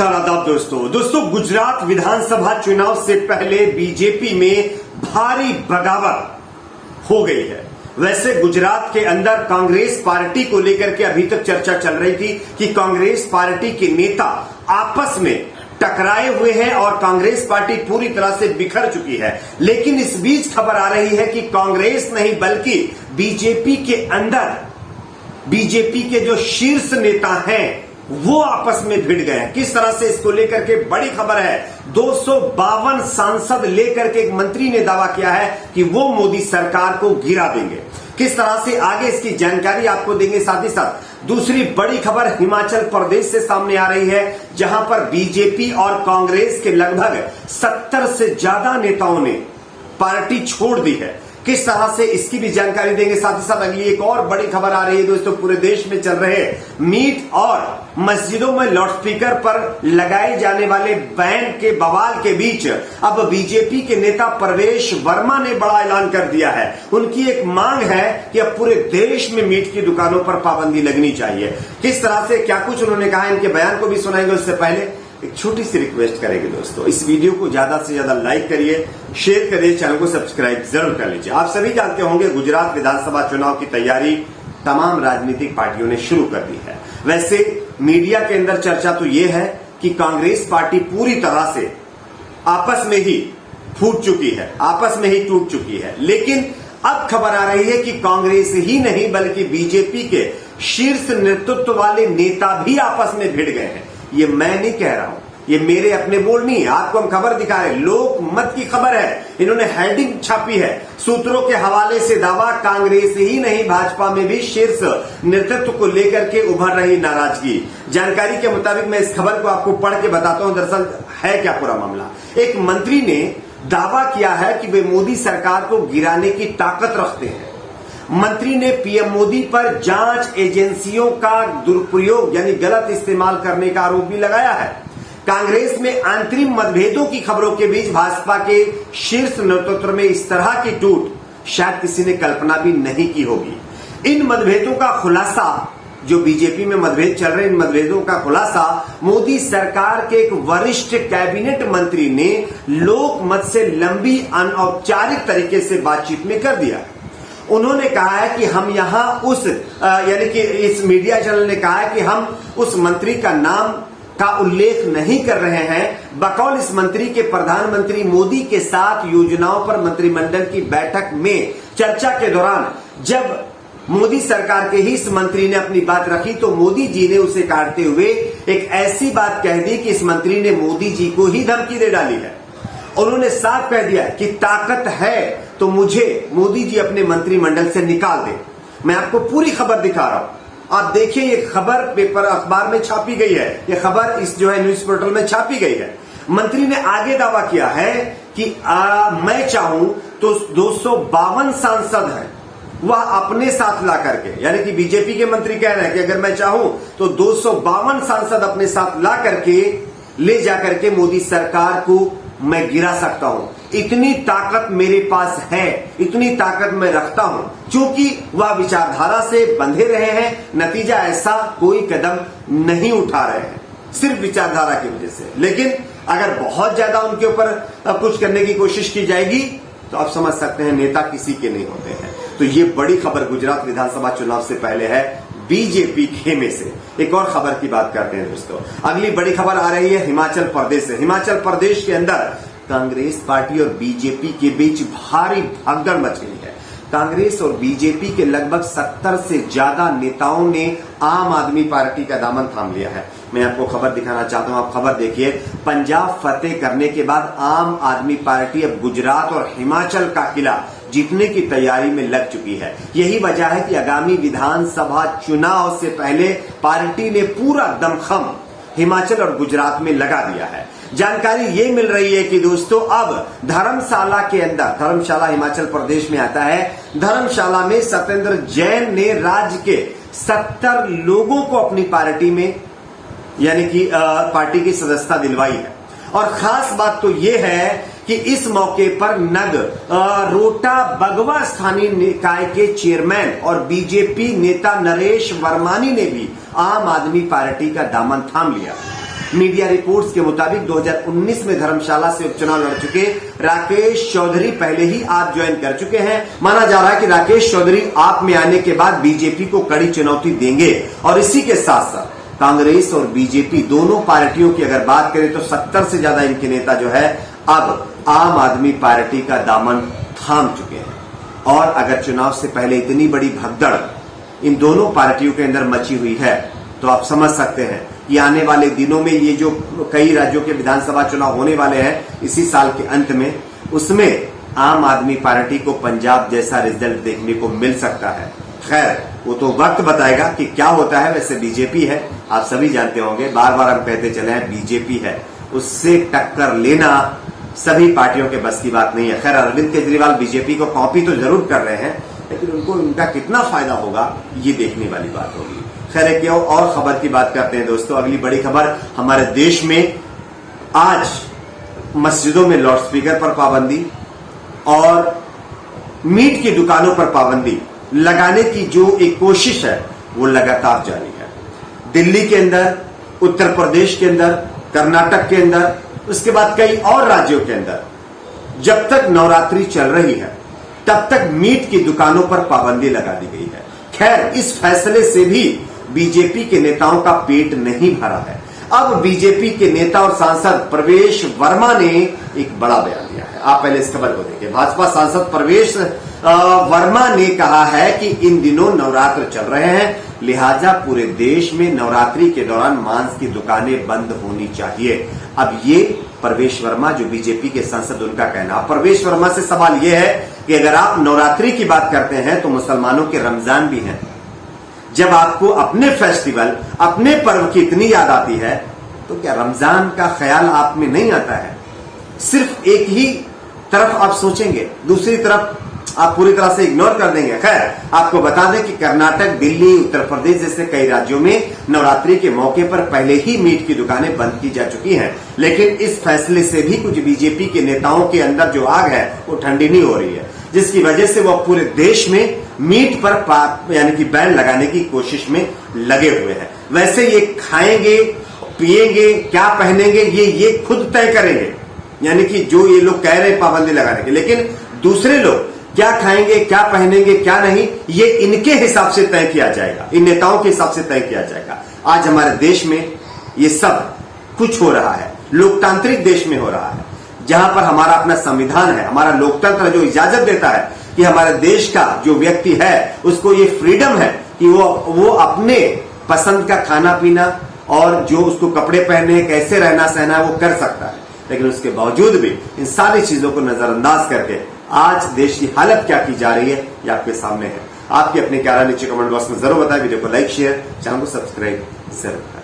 आदाब दोस्तों गुजरात विधानसभा चुनाव से पहले बीजेपी में भारी बगावत हो गई है। वैसे गुजरात के अंदर कांग्रेस पार्टी को लेकर के अभी तक चर्चा चल रही थी कि कांग्रेस पार्टी के नेता आपस में टकराए हुए हैं और कांग्रेस पार्टी पूरी तरह से बिखर चुकी है। लेकिन इस बीच खबर आ रही है कि कांग्रेस नहीं बल्कि बीजेपी के अंदर बीजेपी के जो शीर्ष नेता हैं वो आपस में भिड़ गए हैं। किस तरह से, इसको लेकर के बड़ी खबर है। 252 सांसद लेकर के एक मंत्री ने दावा किया है कि वो मोदी सरकार को गिरा देंगे। किस तरह से, आगे इसकी जानकारी आपको देंगे। साथ ही साथ दूसरी बड़ी खबर हिमाचल प्रदेश से सामने आ रही है, जहां पर बीजेपी और कांग्रेस के लगभग 70 से ज्यादा नेताओं ने पार्टी छोड़ दी है। किस तरह से, इसकी भी जानकारी देंगे। साथ ही साथ अगली एक और बड़ी खबर आ रही है दोस्तों, पूरे देश में चल रहे मीट और मस्जिदों में लाउडस्पीकर पर लगाए जाने वाले बैन के बवाल के बीच अब बीजेपी के नेता प्रवेश वर्मा ने बड़ा ऐलान कर दिया है। उनकी एक मांग है कि अब पूरे देश में मीट की दुकानों पर पाबंदी लगनी चाहिए। किस तरह से, क्या कुछ उन्होंने कहा, इनके बयान को भी सुनाएंगे। उससे पहले एक छोटी सी रिक्वेस्ट करेंगे दोस्तों, इस वीडियो को ज्यादा से ज्यादा लाइक करिए, शेयर करिए, चैनल को सब्सक्राइब जरूर कर लीजिए। आप सभी जानते होंगे गुजरात विधानसभा चुनाव की तैयारी तमाम राजनीतिक पार्टियों ने शुरू कर दी है। वैसे मीडिया के अंदर चर्चा तो यह है कि कांग्रेस पार्टी पूरी तरह से आपस में ही फूट चुकी है, आपस में ही टूट चुकी है। लेकिन अब खबर आ रही है कि कांग्रेस ही नहीं बल्कि बीजेपी के शीर्ष नेतृत्व वाले नेता भी आपस में भिड़ गए हैं। ये मैं नहीं कह रहा हूं, ये मेरे अपने बोल नहीं है, आपको हम खबर दिखा रहे हैं। लोक मत की खबर है, इन्होंने हेडिंग छापी है। सूत्रों के हवाले से दावा, कांग्रेस ही नहीं भाजपा में भी शीर्ष नेतृत्व को लेकर के उभर रही नाराजगी। जानकारी के मुताबिक मैं इस खबर को आपको पढ़ के बताता हूं दरअसल है क्या पूरा मामला। एक मंत्री ने दावा किया है कि वे मोदी सरकार को गिराने की ताकत रखते हैं। मंत्री ने पीएम मोदी पर जांच एजेंसियों का दुरुपयोग यानी गलत इस्तेमाल करने का आरोप भी लगाया है। कांग्रेस में आंतरिक मतभेदों की खबरों के बीच भाजपा के शीर्ष नेतृत्व में इस तरह की टूट शायद किसी ने कल्पना भी नहीं की होगी। इन मतभेदों का खुलासा, जो बीजेपी में मतभेद चल रहे हैं, इन मतभेदों का खुलासा मोदी सरकार के एक वरिष्ठ कैबिनेट मंत्री ने लोकमत से लंबी अनौपचारिक तरीके से बातचीत में कर दिया। उन्होंने कहा है कि हम यहां यानी कि इस मीडिया चैनल ने कहा है कि हम उस मंत्री का नाम का उल्लेख नहीं कर रहे हैं। बकौल इस मंत्री के प्रधानमंत्री मोदी के साथ योजनाओं पर मंत्रिमंडल की बैठक में चर्चा के दौरान जब मोदी सरकार के ही इस मंत्री ने अपनी बात रखी तो मोदी जी ने उसे काटते हुए एक ऐसी बात कह दी कि इस मंत्री ने मोदी जी को ही धमकी दे डाली है। उन्होंने साफ कह दिया कि ताकत है तो मुझे मोदी जी अपने मंत्रिमंडल से निकाल दे। मैं आपको पूरी खबर दिखा रहा हूं, आप देखिए। ये खबर पेपर अखबार में छापी गई है, ये खबर इस जो है न्यूज पोर्टल में छापी गई है। मंत्री ने आगे दावा किया है कि मैं चाहूं तो 252 सांसद हैं वह अपने साथ ला करके, यानी कि बीजेपी के मंत्री कह रहे हैं कि अगर मैं चाहूं तो 252 सांसद अपने साथ ला करके ले जाकर के मोदी सरकार को मैं गिरा सकता हूं। इतनी ताकत मेरे पास है, इतनी ताकत मैं रखता हूं। क्योंकि वह विचारधारा से बंधे रहे हैं, नतीजा ऐसा कोई कदम नहीं उठा रहे हैं सिर्फ विचारधारा की वजह से। लेकिन अगर बहुत ज्यादा उनके ऊपर कुछ करने की कोशिश की जाएगी तो आप समझ सकते हैं नेता किसी के नहीं होते हैं। तो ये बड़ी खबर गुजरात विधानसभा चुनाव से पहले है बीजेपी खेमे से। एक और खबर की बात करते हैं दोस्तों, अगली बड़ी खबर आ रही है हिमाचल प्रदेश से। हिमाचल प्रदेश के अंदर कांग्रेस पार्टी और बीजेपी के बीच भारी भगदड़ मच गई है। कांग्रेस और बीजेपी के लगभग 70 से ज्यादा नेताओं ने आम आदमी पार्टी का दामन थाम लिया है। मैं आपको खबर दिखाना चाहता हूं, आप खबर देखिए। पंजाब फतेह करने के बाद आम आदमी पार्टी अब गुजरात और हिमाचल का किला जीतने की तैयारी में लग चुकी है। यही वजह है कि आगामी विधानसभा चुनाव से पहले पार्टी ने पूरा दमखम हिमाचल और गुजरात में लगा दिया है। जानकारी ये मिल रही है कि दोस्तों अब धर्मशाला के अंदर, धर्मशाला हिमाचल प्रदेश में आता है, धर्मशाला में सत्येंद्र जैन ने राज्य के 70 लोगों को अपनी पार्टी में यानी कि पार्टी की सदस्यता दिलवाई है। और खास बात तो यह है कि इस मौके पर नग रोटा बगवा स्थानीय निकाय के चेयरमैन और बीजेपी नेता नरेश वर्मानी ने भी आम आदमी पार्टी का दामन थाम लिया। मीडिया रिपोर्ट्स के मुताबिक 2019 में धर्मशाला से उपचुनाव लड़ चुके राकेश चौधरी पहले ही आप ज्वाइन कर चुके हैं। माना जा रहा है कि राकेश चौधरी आप में आने के बाद बीजेपी को कड़ी चुनौती देंगे और इसी के साथ साथ कांग्रेस और बीजेपी दोनों पार्टियों की अगर बात करें तो 70 से ज्यादा इनके नेता जो है अब आम आदमी पार्टी का दामन थाम चुके हैं। और अगर चुनाव से पहले इतनी बड़ी भगदड़ इन दोनों पार्टियों के अंदर मची हुई है तो आप समझ सकते हैं कि आने वाले दिनों में ये जो कई राज्यों के विधानसभा चुनाव होने वाले हैं इसी साल के अंत में, उसमें आम आदमी पार्टी को पंजाब जैसा रिजल्ट देखने को मिल सकता है। खैर वो तो वक्त बताएगा कि क्या होता है। वैसे बीजेपी है, आप सभी जानते होंगे, बार बार हम कहते चले हैं बीजेपी है, उससे टक्कर लेना सभी पार्टियों के बस की बात नहीं है। खैर अरविंद केजरीवाल बीजेपी को कॉपी तो जरूर कर रहे हैं, लेकिन उनको उनका कितना फायदा होगा ये देखने वाली बात होगी। खैर एक और खबर की बात करते हैं दोस्तों। अगली बड़ी खबर, हमारे देश में आज मस्जिदों में लाउडस्पीकर पर पाबंदी और मीट की दुकानों पर पाबंदी लगाने की जो एक कोशिश है वो लगातार जारी है। दिल्ली के अंदर, उत्तर प्रदेश के अंदर, कर्नाटक के अंदर, उसके बाद कई और राज्यों के अंदर जब तक नवरात्रि चल रही है तब तक मीट की दुकानों पर पाबंदी लगा दी गई है। खैर इस फैसले से भी बीजेपी के नेताओं का पेट नहीं भरा है। अब बीजेपी के नेता और सांसद प्रवेश वर्मा ने एक बड़ा बयान दिया है। आप पहले इस खबर को देखिए। भाजपा सांसद प्रवेश वर्मा ने कहा है कि इन दिनों नवरात्र चल रहे हैं, लिहाजा पूरे देश में नवरात्रि के दौरान मांस की दुकानें बंद होनी चाहिए। अब ये प्रवेश वर्मा जो बीजेपी के सांसद, उनका कहना। प्रवेश वर्मा से सवाल यह है कि अगर आप नवरात्रि की बात करते हैं तो मुसलमानों के रमजान भी हैं। जब आपको अपने फेस्टिवल, अपने पर्व की इतनी याद आती है तो क्या रमजान का ख्याल आप में नहीं आता है? सिर्फ एक ही तरफ आप सोचेंगे, दूसरी तरफ आप पूरी तरह से इग्नोर कर देंगे। खैर आपको बता दें कि कर्नाटक, दिल्ली, उत्तर प्रदेश जैसे कई राज्यों में नवरात्रि के मौके पर पहले ही मीट की दुकानें बंद की जा चुकी हैं, लेकिन इस फैसले से भी कुछ बीजेपी के नेताओं के अंदर जो आग है वो ठंडी नहीं हो रही है, जिसकी वजह से वो पूरे देश में मीट पर यानी कि बैन लगाने की कोशिश में लगे हुए हैं। वैसे ये खाएंगे, पिएंगे, क्या पहनेंगे ये खुद तय करेंगे, यानी कि जो ये लोग कह रहे हैं पाबंदी लगाने के, लेकिन दूसरे लोग क्या खाएंगे, क्या पहनेंगे, क्या नहीं, ये इनके हिसाब से तय किया जाएगा, इन नेताओं के हिसाब से तय किया जाएगा। आज हमारे देश में ये सब कुछ हो रहा है, लोकतांत्रिक देश में हो रहा है, जहां पर हमारा अपना संविधान है, हमारा लोकतंत्र जो इजाजत देता है कि हमारे देश का जो व्यक्ति है उसको ये फ्रीडम है कि वो अपने पसंद का खाना पीना और जो उसको कपड़े पहने, कैसे रहना सहना वो कर सकता है। लेकिन उसके बावजूद भी इन सारी चीजों को नजरअंदाज करके आज देश की हालत क्या की जा रही है ये आपके सामने है। आपकी अपनी क्या राय नीचे कमेंट बॉक्स में जरूर बताएं। वीडियो को लाइक, शेयर, चैनल को सब्सक्राइब जरूर करें।